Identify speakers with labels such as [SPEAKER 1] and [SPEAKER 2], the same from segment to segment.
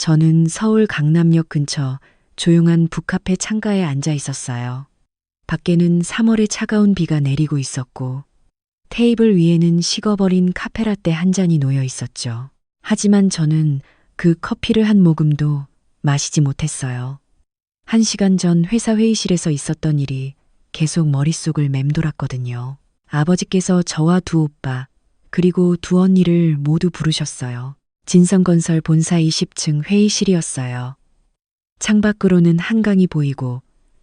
[SPEAKER 1] 저는 서울 강남역 근처 조용한 북카페 창가에 앉아 있었어요. 밖에는 3월의 차가운 비가 내리고 있었고 테이블 위에는 식어버린 카페라떼 한 잔이 놓여 있었죠. 하지만 저는 그 커피를 한 모금도 마시지 못했어요. 1시간 전 회사 회의실에서 있었던 일이 계속 머릿속을 맴돌았거든요. 아버지께서 저와 두 오빠 그리고 두 언니를 모두 부르셨어요. 진성건설 본사 20층 회의실이었어요. 창밖으로는 한강이 보이고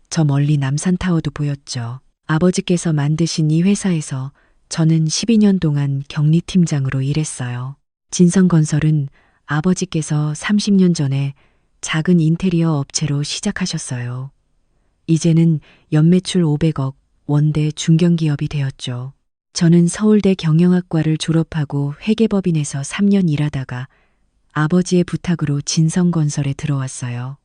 [SPEAKER 1] 저 멀리 남산타워도 보였죠. 아버지께서 만드신 이 회사에서 저는 12년 동안 격리팀장으로 일했어요. 진성건설은 아버지께서 30년 전에 작은 인테리어 업체로 시작하셨어요. 이제는 연매출 500억 원대 중견기업이 되었죠. 저는 서울대 경영학과를 졸업하고 회계법인에서 3년 일하다가 아버지의 부탁으로 진성건설에 들어왔어요.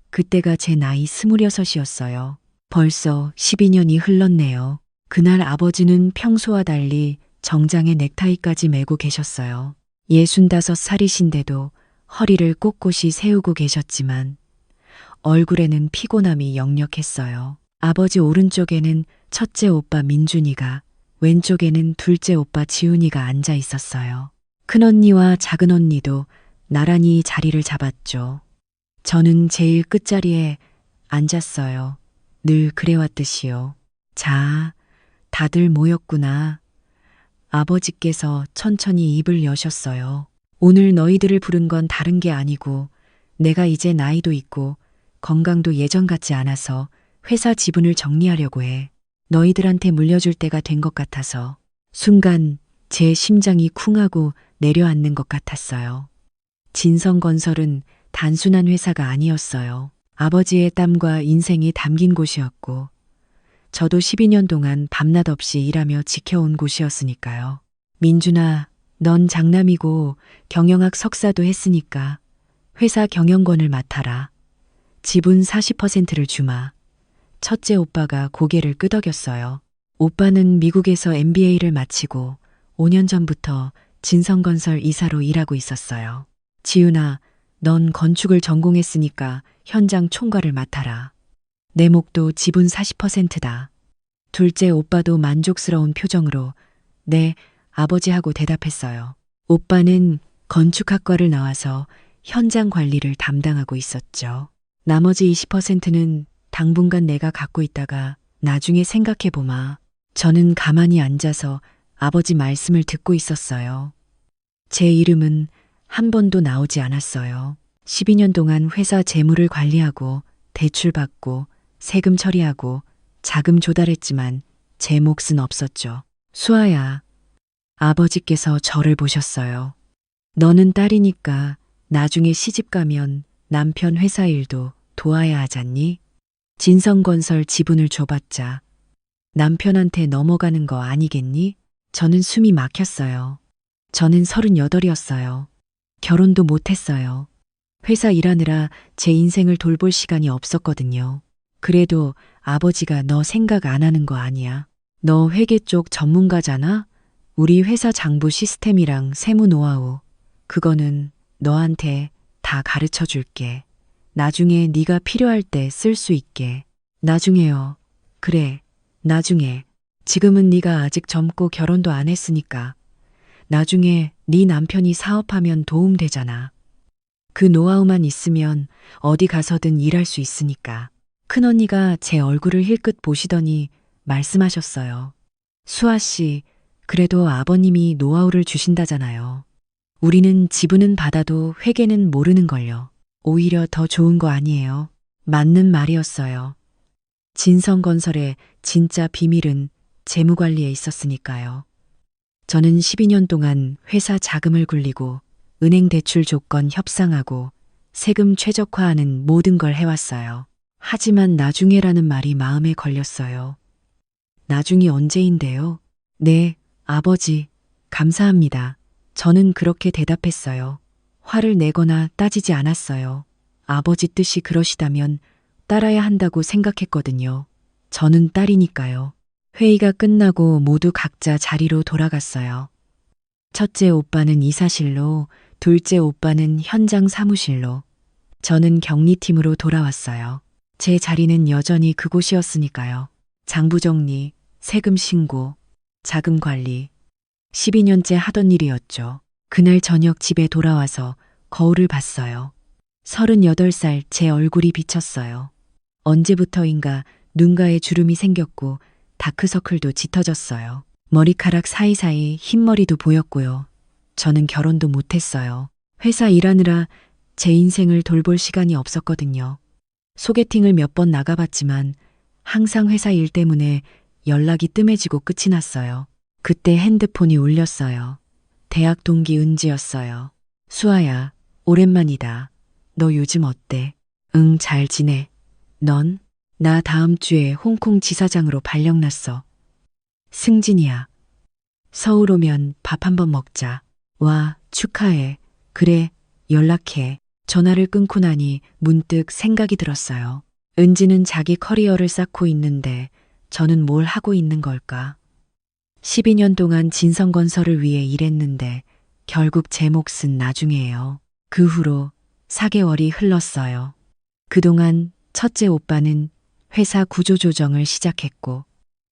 [SPEAKER 1] 그때가 제 나이 26이었어요. 벌써 12년이 흘렀네요. 그날 아버지는 평소와 달리 정장에 넥타이까지 메고 계셨어요. 65살이신데도 허리를 꼿꼿이 세우고 계셨지만 얼굴에는 피곤함이 역력했어요. 아버지 오른쪽에는 첫째 오빠 민준이가, 왼쪽에는 둘째 오빠 지훈이가 앉아 있었어요. 큰언니와 작은언니도 나란히 자리를 잡았죠. 저는 제일 끝자리에 앉았어요. 늘 그래왔듯이요. 자, 다들 모였구나. 아버지께서 천천히 입을 여셨어요. 오늘 너희들을 부른 건 다른 게 아니고 내가 이제 나이도 있고 건강도 예전 같지 않아서 회사 지분을 정리하려고 해. 너희들한테 물려줄 때가 된 것 같아서. 순간 제 심장이 쿵하고 내려앉는 것 같았어요. 진성건설은 단순한 회사가 아니었어요. 아버지의 땀과 인생이 담긴 곳이었고 저도 12년 동안 밤낮 없이 일하며 지켜온 곳이었으니까요. 민준아, 넌 장남이고 경영학 석사도 했으니까 회사 경영권을 맡아라. 지분 40%를 주마. 첫째 오빠가 고개를 끄덕였어요. 오빠는 미국에서 MBA를 마치고 5년 전부터 진성건설 이사로 일하고 있었어요. 지훈아, 넌 건축을 전공했으니까 현장 총괄을 맡아라. 내 몫도 지분 40%다. 둘째 오빠도 만족스러운 표정으로 네, 아버지하고 대답했어요. 오빠는 건축학과를 나와서 현장 관리를 담당하고 있었죠. 나머지 20%는 당분간 내가 갖고 있다가 나중에 생각해보마. 저는 가만히 앉아서 아버지 말씀을 듣고 있었어요. 제 이름은 한 번도 나오지 않았어요. 12년 동안 회사 재무를 관리하고 대출 받고 세금 처리하고 자금 조달했지만 제 몫은 없었죠. 수아야, 아버지께서 저를 보셨어요. 너는 딸이니까 나중에 시집 가면 남편 회사 일도 도와야 하잖니? 진성건설 지분을 줘봤자 남편한테 넘어가는 거 아니겠니? 저는 숨이 막혔어요. 저는 38이었어요. 결혼도 못했어요. 회사 일하느라 제 인생을 돌볼 시간이 없었거든요. 그래도 아버지가 너 생각 안 하는 거 아니야. 너 회계 쪽 전문가잖아? 우리 회사 장부 시스템이랑 세무 노하우. 그거는 너한테 다 가르쳐 줄게. 나중에 네가 필요할 때 쓸 수 있게. 나중에요. 그래, 나중에. 지금은 네가 아직 젊고 결혼도 안 했으니까. 나중에 네 남편이 사업하면 도움 되잖아. 그 노하우만 있으면 어디 가서든 일할 수 있으니까. 큰언니가 제 얼굴을 힐끗 보시더니 말씀하셨어요. 수아 씨, 그래도 아버님이 노하우를 주신다잖아요. 우리는 지분은 받아도 회계는 모르는걸요. 오히려 더 좋은 거 아니에요. 맞는 말이었어요. 진성건설의 진짜 비밀은 재무관리에 있었으니까요. 저는 12년 동안 회사 자금을 굴리고 은행 대출 조건 협상하고 세금 최적화하는 모든 걸 해왔어요. 하지만 나중에라는 말이 마음에 걸렸어요. 나중이 언제인데요? 네, 아버지, 감사합니다. 저는 그렇게 대답했어요. 화를 내거나 따지지 않았어요. 아버지 뜻이 그러시다면 따라야 한다고 생각했거든요. 저는 딸이니까요. 회의가 끝나고 모두 각자 자리로 돌아갔어요. 첫째 오빠는 이사실로, 둘째 오빠는 현장 사무실로, 저는 격리팀으로 돌아왔어요. 제 자리는 여전히 그곳이었으니까요. 장부 정리, 세금 신고, 자금 관리. 12년째 하던 일이었죠. 그날 저녁 집에 돌아와서 거울을 봤어요. 38살 제 얼굴이 비쳤어요. 언제부터인가 눈가에 주름이 생겼고 다크서클도 짙어졌어요. 머리카락 사이사이 흰머리도 보였고요. 저는 결혼도 못했어요. 회사 일하느라 제 인생을 돌볼 시간이 없었거든요. 소개팅을 몇 번 나가봤지만 항상 회사 일 때문에 연락이 뜸해지고 끝이 났어요. 그때 핸드폰이 울렸어요. 대학 동기 은지였어요. 수아야, 오랜만이다. 너 요즘 어때? 응, 잘 지내. 넌? 나 다음 주에 홍콩 지사장으로 발령났어. 승진이야. 서울 오면 밥 한번 먹자. 와, 축하해. 그래, 연락해. 전화를 끊고 나니 문득 생각이 들었어요. 은지는 자기 커리어를 쌓고 있는데 저는 뭘 하고 있는 걸까? 12년 동안 진성건설을 위해 일했는데 결국 제 몫은 나중이에요. 그 후로 4개월이 흘렀어요. 그동안 첫째 오빠는 회사 구조조정을 시작했고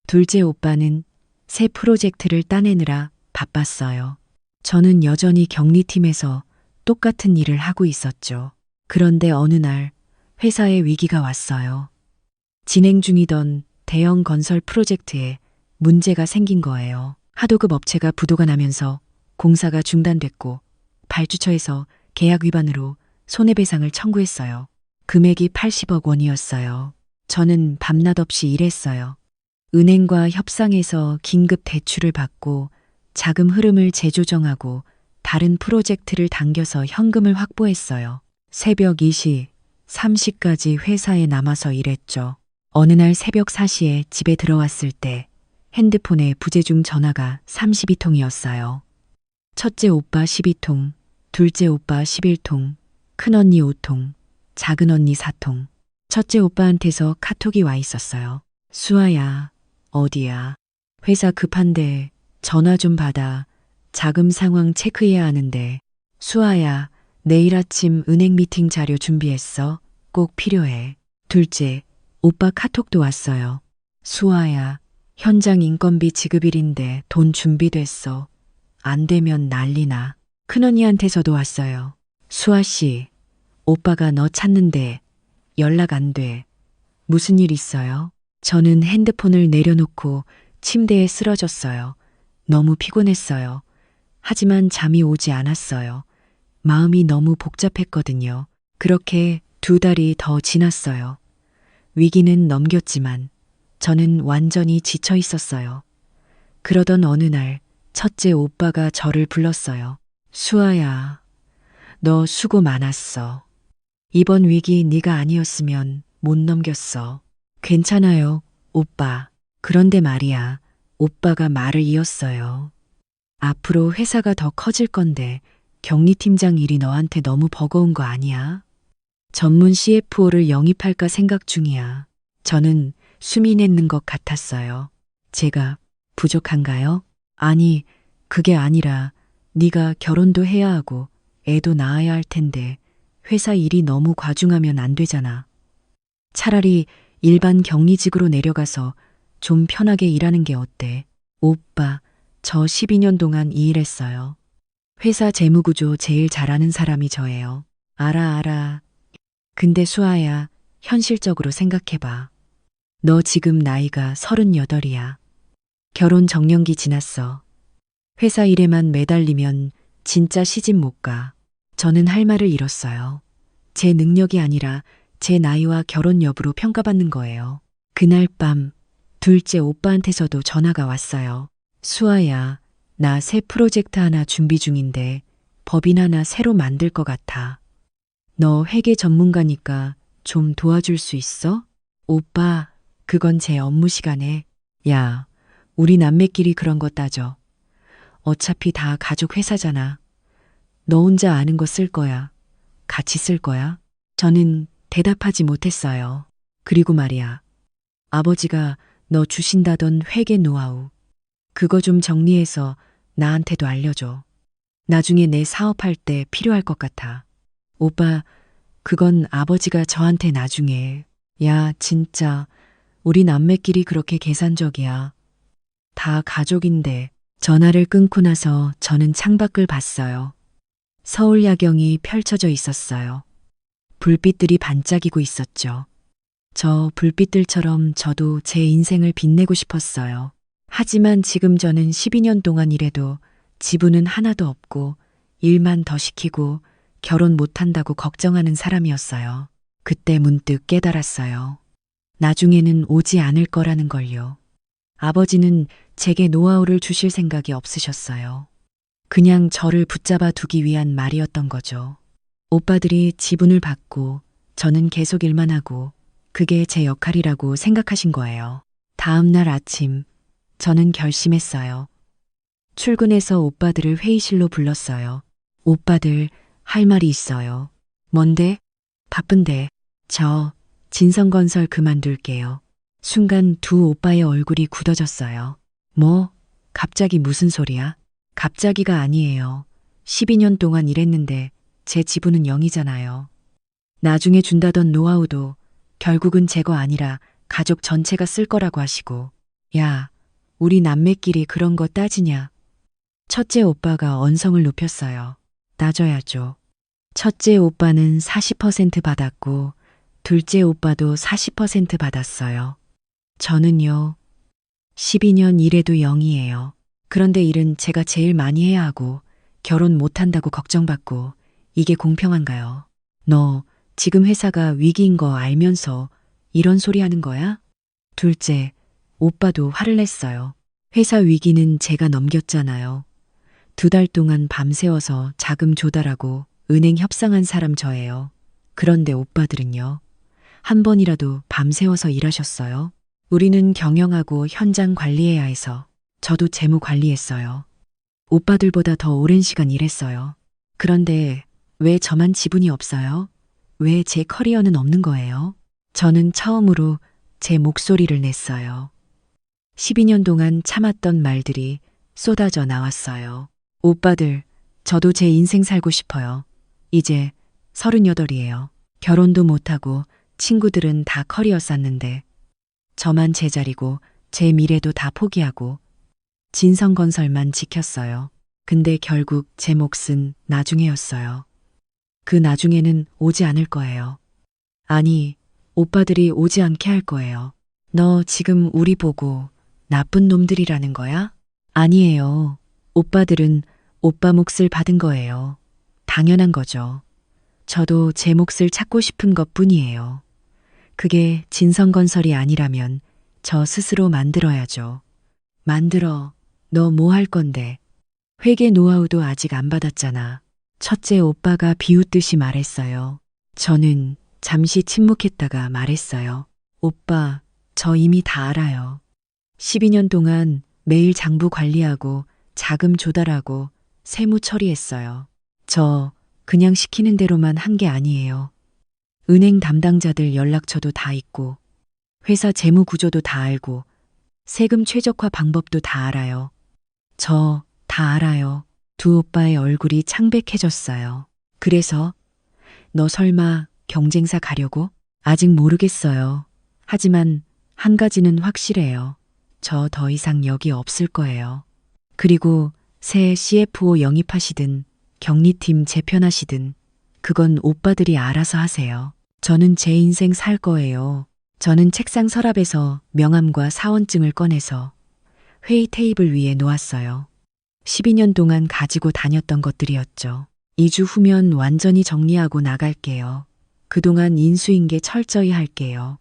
[SPEAKER 1] 둘째 오빠는 새 프로젝트를 따내느라 바빴어요. 저는 여전히 격리팀에서 똑같은 일을 하고 있었죠. 그런데 어느 날 회사에 위기가 왔어요. 진행 중이던 대형 건설 프로젝트에 문제가 생긴 거예요. 하도급 업체가 부도가 나면서 공사가 중단됐고 발주처에서 계약 위반으로 손해배상을 청구했어요. 금액이 80억 원이었어요. 저는 밤낮 없이 일했어요. 은행과 협상해서 긴급 대출을 받고 자금 흐름을 재조정하고 다른 프로젝트를 당겨서 현금을 확보했어요. 새벽 2시, 3시까지 회사에 남아서 일했죠. 어느 날 새벽 4시에 집에 들어왔을 때 핸드폰에 부재중 전화가 32통이었어요. 첫째 오빠 12통, 둘째 오빠 11통, 큰언니 5통, 작은언니 4통. 첫째 오빠한테서 카톡이 와 있었어요. 수아야, 어디야? 회사 급한데 전화 좀 받아. 자금 상황 체크해야 하는데. 수아야, 내일 아침 은행 미팅 자료 준비했어. 꼭 필요해. 둘째, 오빠 카톡도 왔어요. 수아야, 현장 인건비 지급일인데 돈 준비됐어. 안 되면 난리나. 큰언니한테서도 왔어요. 수아씨, 오빠가 너 찾는데 연락 안 돼. 무슨 일 있어요? 저는 핸드폰을 내려놓고 침대에 쓰러졌어요. 너무 피곤했어요. 하지만 잠이 오지 않았어요. 마음이 너무 복잡했거든요. 그렇게 2달이 더 지났어요. 위기는 넘겼지만 저는 완전히 지쳐 있었어요. 그러던 어느 날 첫째 오빠가 저를 불렀어요. 수아야, 너 수고 많았어. 이번 위기 네가 아니었으면 못 넘겼어. 괜찮아요, 오빠. 그런데 말이야, 오빠가 말을 이었어요. 앞으로 회사가 더 커질 건데 격리팀장 일이 너한테 너무 버거운 거 아니야? 전문 CFO를 영입할까 생각 중이야. 저는 숨이 맺는 것 같았어요. 제가 부족한가요? 아니, 그게 아니라 네가 결혼도 해야 하고 애도 낳아야 할 텐데 회사 일이 너무 과중하면 안 되잖아. 차라리 일반 격리직으로 내려가서 좀 편하게 일하는 게 어때? 오빠, 저 12년 동안 이 일했어요. 회사 재무구조 제일 잘하는 사람이 저예요. 알아. 근데 수아야, 현실적으로 생각해봐. 너 지금 나이가 38이야. 결혼 정년기 지났어. 회사 일에만 매달리면 진짜 시집 못 가. 저는 할 말을 잃었어요. 제 능력이 아니라 제 나이와 결혼 여부로 평가받는 거예요. 그날 밤 둘째 오빠한테서도 전화가 왔어요. 수아야, 나 새 프로젝트 하나 준비 중인데 법인 하나 새로 만들 것 같아. 너 회계 전문가니까 좀 도와줄 수 있어? 오빠, 그건 제 업무 시간에. 야, 우리 남매끼리 그런 거 따져. 어차피 다 가족 회사잖아. 너 혼자 아는 거 쓸 거야. 같이 쓸 거야? 저는 대답하지 못했어요. 그리고 말이야. 아버지가 너 주신다던 회계 노하우. 그거 좀 정리해서 나한테도 알려줘. 나중에 내 사업할 때 필요할 것 같아. 오빠, 그건 아버지가 저한테 나중에. 야, 진짜. 우리 남매끼리 그렇게 계산적이야. 다 가족인데. 전화를 끊고 나서 저는 창밖을 봤어요. 서울 야경이 펼쳐져 있었어요. 불빛들이 반짝이고 있었죠. 저 불빛들처럼 저도 제 인생을 빛내고 싶었어요. 하지만 지금 저는 12년 동안 일해도 지분은 하나도 없고 일만 더 시키고 결혼 못한다고 걱정하는 사람이었어요. 그때 문득 깨달았어요. 나중에는 오지 않을 거라는 걸요. 아버지는 제게 노하우를 주실 생각이 없으셨어요. 그냥 저를 붙잡아 두기 위한 말이었던 거죠. 오빠들이 지분을 받고 저는 계속 일만 하고 그게 제 역할이라고 생각하신 거예요. 다음 날 아침, 저는 결심했어요. 출근해서 오빠들을 회의실로 불렀어요. 오빠들, 할 말이 있어요. 뭔데? 바쁜데. 저, 진성건설 그만둘게요. 순간 두 오빠의 얼굴이 굳어졌어요. 뭐? 갑자기 무슨 소리야? 갑자기가 아니에요. 12년 동안 일했는데 제 지분은 0이잖아요. 나중에 준다던 노하우도 결국은 제거 아니라 가족 전체가 쓸 거라고 하시고. 야, 우리 남매끼리 그런 거 따지냐? 첫째 오빠가 언성을 높였어요. 따져야죠. 첫째 오빠는 40% 받았고 둘째 오빠도 40% 받았어요. 저는요. 12년 일해도 0이에요. 그런데 일은 제가 제일 많이 해야 하고 결혼 못한다고 걱정받고 이게 공평한가요? 너 지금 회사가 위기인 거 알면서 이런 소리 하는 거야? 둘째, 오빠도 화를 냈어요. 회사 위기는 제가 넘겼잖아요. 2달 동안 밤새워서 자금 조달하고 은행 협상한 사람 저예요. 그런데 오빠들은요. 한 번이라도 밤새워서 일하셨어요? 우리는 경영하고 현장 관리해야 해서 저도 재무 관리했어요. 오빠들보다 더 오랜 시간 일했어요. 그런데 왜 저만 지분이 없어요? 왜 제 커리어는 없는 거예요? 저는 처음으로 제 목소리를 냈어요. 12년 동안 참았던 말들이 쏟아져 나왔어요. 오빠들, 저도 제 인생 살고 싶어요. 이제 38이에요. 결혼도 못하고 친구들은 다 커리어 쌓는데 저만 제자리고 제 미래도 다 포기하고 진성건설만 지켰어요. 근데 결국 제 몫은 나중에였어요. 그 나중에는 오지 않을 거예요. 아니, 오빠들이 오지 않게 할 거예요. 너 지금 우리 보고 나쁜 놈들이라는 거야? 아니에요. 오빠들은 오빠 몫을 받은 거예요. 당연한 거죠. 저도 제 몫을 찾고 싶은 것 뿐이에요. 그게 진성건설이 아니라면 저 스스로 만들어야죠. 만들어. 너 뭐 할 건데? 회계 노하우도 아직 안 받았잖아. 첫째 오빠가 비웃듯이 말했어요. 저는 잠시 침묵했다가 말했어요. 오빠, 저 이미 다 알아요. 12년 동안 매일 장부 관리하고 자금 조달하고 세무 처리했어요. 저 그냥 시키는 대로만 한 게 아니에요. 은행 담당자들 연락처도 다 있고 회사 재무 구조도 다 알고 세금 최적화 방법도 다 알아요. 저 다 알아요. 두 오빠의 얼굴이 창백해졌어요. 그래서 너 설마 경쟁사 가려고? 아직 모르겠어요. 하지만 한 가지는 확실해요. 저 더 이상 여기 없을 거예요. 그리고 새 CFO 영입하시든 격리팀 재편하시든 그건 오빠들이 알아서 하세요. 저는 제 인생 살 거예요. 저는 책상 서랍에서 명함과 사원증을 꺼내서 회의 테이블 위에 놓았어요. 12년 동안 가지고 다녔던 것들이었죠. 2주 후면 완전히 정리하고 나갈게요. 그동안 인수인계 철저히 할게요.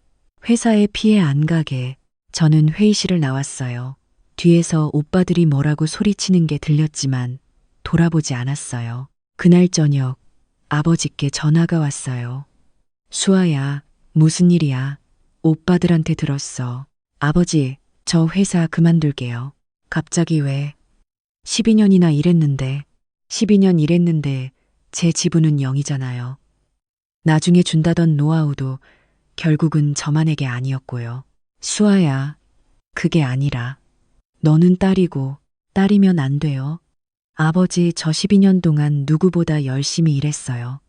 [SPEAKER 1] 회사에 피해 안 가게. 저는 회의실을 나왔어요. 뒤에서 오빠들이 뭐라고 소리치는 게 들렸지만 돌아보지 않았어요. 그날 저녁 아버지께 전화가 왔어요. 수아야, 무슨 일이야? 오빠들한테 들었어. 아버지, 저 회사 그만둘게요. 갑자기 왜? 12년이나 일했는데, 12년 일했는데 제 지분은 0이잖아요. 나중에 준다던 노하우도 결국은 저만에게 아니었고요. 수아야, 그게 아니라 너는 딸이고 딸이면 안 돼요. 아버지, 저 12년 동안 누구보다 열심히 일했어요.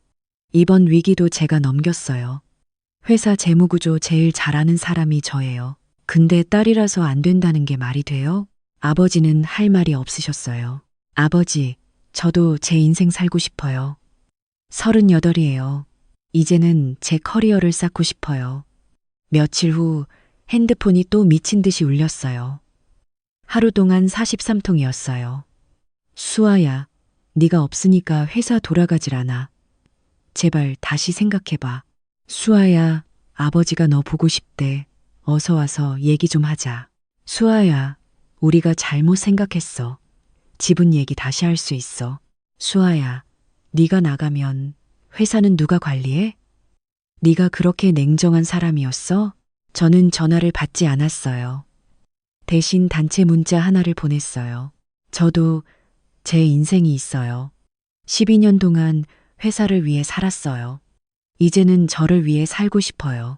[SPEAKER 1] 이번 위기도 제가 넘겼어요. 회사 재무구조 제일 잘하는 사람이 저예요. 근데 딸이라서 안 된다는 게 말이 돼요? 아버지는 할 말이 없으셨어요. 아버지, 저도 제 인생 살고 싶어요. 38이에요. 이제는 제 커리어를 쌓고 싶어요. 며칠 후 핸드폰이 또 미친 듯이 울렸어요. 하루 동안 43통이었어요. 수아야, 네가 없으니까 회사 돌아가질 않아. 제발 다시 생각해봐. 수아야, 아버지가 너 보고 싶대. 어서 와서 얘기 좀 하자. 수아야, 우리가 잘못 생각했어. 지분 얘기 다시 할 수 있어. 수아야, 네가 나가면 회사는 누가 관리해? 네가 그렇게 냉정한 사람이었어? 저는 전화를 받지 않았어요. 대신 단체 문자 하나를 보냈어요. 저도 제 인생이 있어요. 12년 동안 회사를 위해 살았어요. 이제는 저를 위해 살고 싶어요.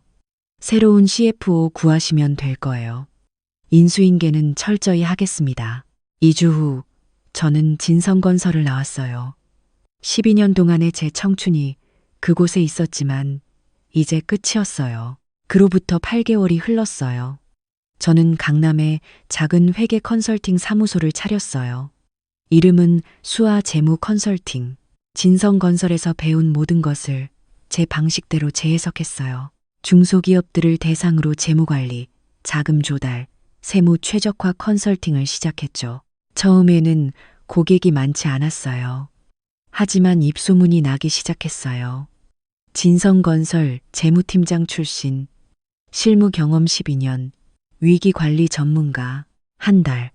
[SPEAKER 1] 새로운 CFO 구하시면 될 거예요. 인수인계는 철저히 하겠습니다. 2주 후 저는 진성건설을 나왔어요. 12년 동안의 제 청춘이 그곳에 있었지만 이제 끝이었어요. 그로부터 8개월이 흘렀어요. 저는 강남에 작은 회계 컨설팅 사무소를 차렸어요. 이름은 수아 재무 컨설팅. 진성건설에서 배운 모든 것을 제 방식대로 재해석했어요. 중소기업들을 대상으로 재무관리, 자금 조달, 세무 최적화 컨설팅을 시작했죠. 처음에는 고객이 많지 않았어요. 하지만 입소문이 나기 시작했어요. 진성건설 재무팀장 출신, 실무 경험 12년, 위기관리 전문가, 한 달,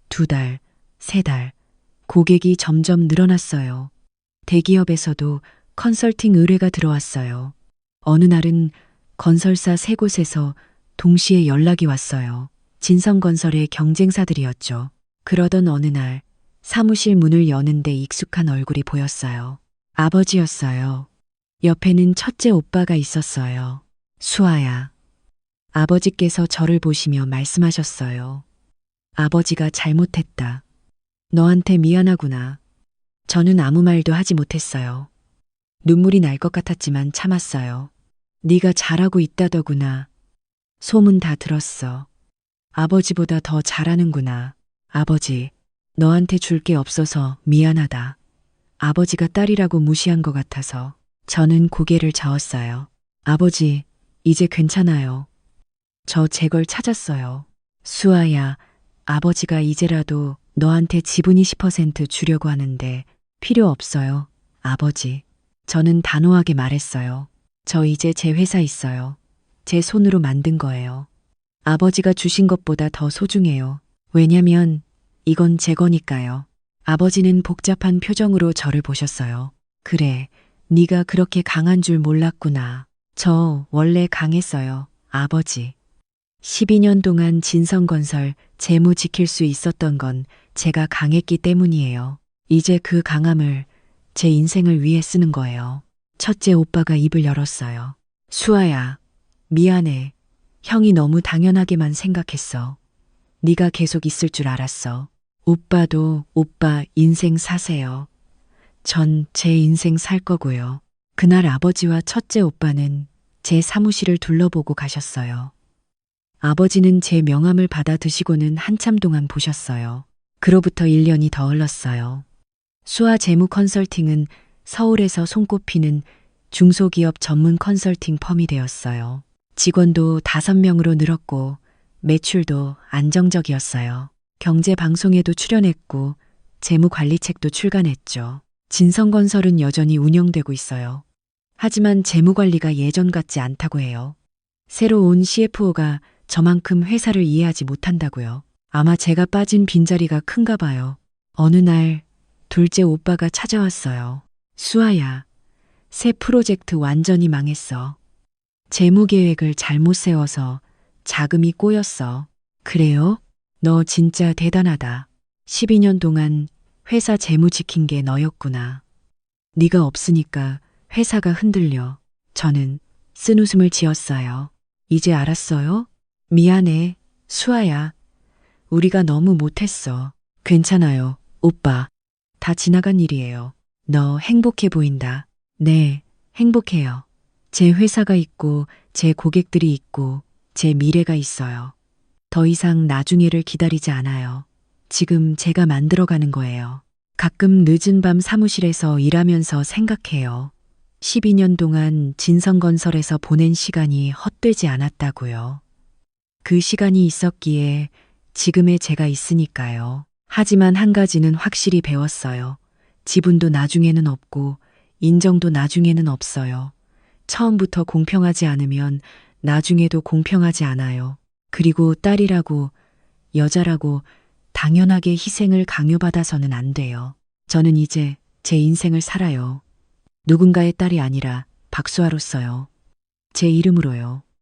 [SPEAKER 1] 두 달, 세 달, 고객이 점점 늘어났어요. 대기업에서도 컨설팅 의뢰가 들어왔어요. 어느 날은 건설사 세 곳에서 동시에 연락이 왔어요. 진성건설의 경쟁사들이었죠. 그러던 어느 날 사무실 문을 여는데 익숙한 얼굴이 보였어요. 아버지였어요. 옆에는 첫째 오빠가 있었어요. 수아야. 아버지께서 저를 보시며 말씀하셨어요. 아버지가 잘못했다. 너한테 미안하구나. 저는 아무 말도 하지 못했어요. 눈물이 날 것 같았지만 참았어요. 네가 잘하고 있다더구나. 소문 다 들었어. 아버지보다 더 잘하는구나. 아버지, 너한테 줄 게 없어서 미안하다. 아버지가 딸이라고 무시한 것 같아서. 저는 고개를 저었어요. 아버지, 이제 괜찮아요. 저 제 걸 찾았어요. 수아야, 아버지가 이제라도 너한테 지분 20% 주려고 하는데 필요 없어요. 아버지. 저는 단호하게 말했어요. 저 이제 제 회사 있어요. 제 손으로 만든 거예요. 아버지가 주신 것보다 더 소중해요. 왜냐면 이건 제 거니까요. 아버지는 복잡한 표정으로 저를 보셨어요. 그래, 네가 그렇게 강한 줄 몰랐구나. 저 원래 강했어요, 아버지. 12년 동안 진성건설 재무 지킬 수 있었던 건 제가 강했기 때문이에요. 이제 그 강함을 제 인생을 위해 쓰는 거예요. 첫째 오빠가 입을 열었어요. 수아야, 미안해. 형이 너무 당연하게만 생각했어. 네가 계속 있을 줄 알았어. 오빠도 오빠 인생 사세요. 전 제 인생 살 거고요. 그날 아버지와 첫째 오빠는 제 사무실을 둘러보고 가셨어요. 아버지는 제 명함을 받아 드시고는 한참 동안 보셨어요. 그로부터 1년이 더 흘렀어요. 수아 재무 컨설팅은 서울에서 손꼽히는 중소기업 전문 컨설팅 펌이 되었어요. 직원도 5명으로 늘었고 매출도 안정적이었어요. 경제 방송에도 출연했고 재무 관리책도 출간했죠. 진성건설은 여전히 운영되고 있어요. 하지만 재무 관리가 예전 같지 않다고 해요. 새로 온 CFO가 저만큼 회사를 이해하지 못한다고요. 아마 제가 빠진 빈자리가 큰가 봐요. 어느 날 둘째 오빠가 찾아왔어요. 수아야, 새 프로젝트 완전히 망했어. 재무 계획을 잘못 세워서 자금이 꼬였어. 그래요? 너 진짜 대단하다. 12년 동안 회사 재무 지킨 게 너였구나. 네가 없으니까 회사가 흔들려. 저는 쓴웃음을 지었어요. 이제 알았어요? 미안해, 수아야. 우리가 너무 못했어. 괜찮아요, 오빠. 다 지나간 일이에요. 너 행복해 보인다. 네, 행복해요. 제 회사가 있고, 제 고객들이 있고, 제 미래가 있어요. 더 이상 나중에를 기다리지 않아요. 지금 제가 만들어가는 거예요. 가끔 늦은 밤 사무실에서 일하면서 생각해요. 12년 동안 진성건설에서 보낸 시간이 헛되지 않았다고요. 그 시간이 있었기에 지금의 제가 있으니까요. 하지만 한 가지는 확실히 배웠어요. 지분도 나중에는 없고 인정도 나중에는 없어요. 처음부터 공평하지 않으면 나중에도 공평하지 않아요. 그리고 딸이라고, 여자라고 당연하게 희생을 강요받아서는 안 돼요. 저는 이제 제 인생을 살아요. 누군가의 딸이 아니라 박수아로서요. 제 이름으로요.